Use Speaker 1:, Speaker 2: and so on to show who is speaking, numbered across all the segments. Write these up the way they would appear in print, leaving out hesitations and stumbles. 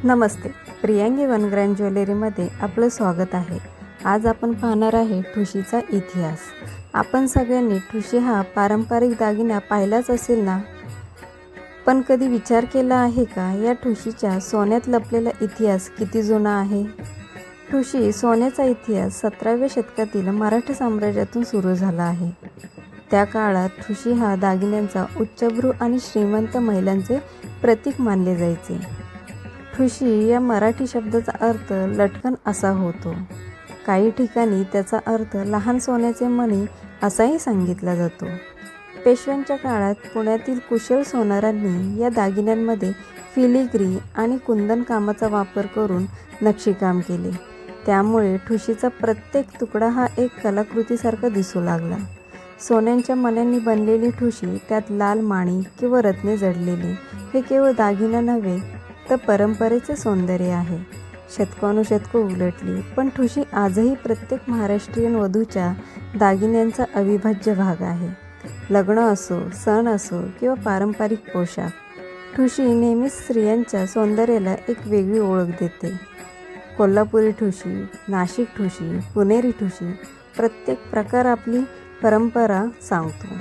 Speaker 1: नमस्ते. प्रियांगी one grand ज्वेलरीमध्ये आपलं स्वागत आहे. आज आपण पाहणार आहे ठुशीचा इतिहास. आपण सगळ्यांनी ठुशी हा पारंपरिक दागिना पाहिलाच असेल ना, पण कधी विचार केला आहे का या ठुशीच्या सोन्यात लपलेला इतिहास किती जुना आहे? ठुशी सोन्याचा इतिहास 17व्या शतकातील मराठा साम्राज्यातून सुरू झाला आहे. त्या काळात ठुशी हा दागिन्यांचा उच्चभ्रू आणि श्रीमंत महिलांचे प्रतीक मानले जायचे. ठुशी या मराठी शब्दाचा अर्थ लटकन असा होतो. काही ठिकाणी त्याचा अर्थ लहान सोन्याचे मणी असाही सांगितला जातो. पेशव्यांच्या काळात पुण्यातील कुशल सोनारांनी या दागिन्यांमध्ये फिलिग्री आणि कुंदन कामाचा वापर करून नक्षीकाम केले. त्यामुळे ठुशीचा प्रत्येक तुकडा हा एक कलाकृतीसारखा दिसू लागला. सोन्यांच्या मण्यांनी बनलेली ठुशी, त्यात लाल माणी किंवा रत्ने जडलेली, हे केवळ दागिना नव्हे तर परंपरेचे सौंदर्य आहे. शतकानुशतकं उलटली, पण ठुशी आजही प्रत्येक महाराष्ट्रीयन वधूच्या दागिन्यांचा अविभाज्य भाग आहे. लग्न असो, सण असो किंवा पारंपरिक पोशाख, ठुशी नेहमीच स्त्रियांच्या सौंदर्याला एक वेगळी ओळख देते. कोल्हापुरी ठुशी, नाशिक ठुशी, पुणेरी ठुशी, प्रत्येक प्रकार आपली परंपरा सांगतो.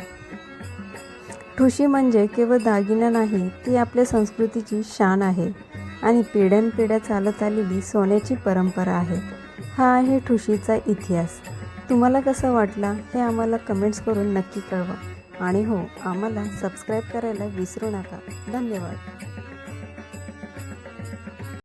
Speaker 1: ठुशी म्हणजे केवळ दागिना नाही, ती आपल्या संस्कृतीची शान आहे आणि पिढ्यानपिढ्या चालत आलेली सोन्याची परंपरा आहे. हा आहे ठुशीचा इतिहास. तुम्हाला कसा वाटला हे आम्हाला कमेंट्स करून नक्की कळवा आणि हो, आम्हाला सबस्क्राईब करायला विसरू नका. धन्यवाद.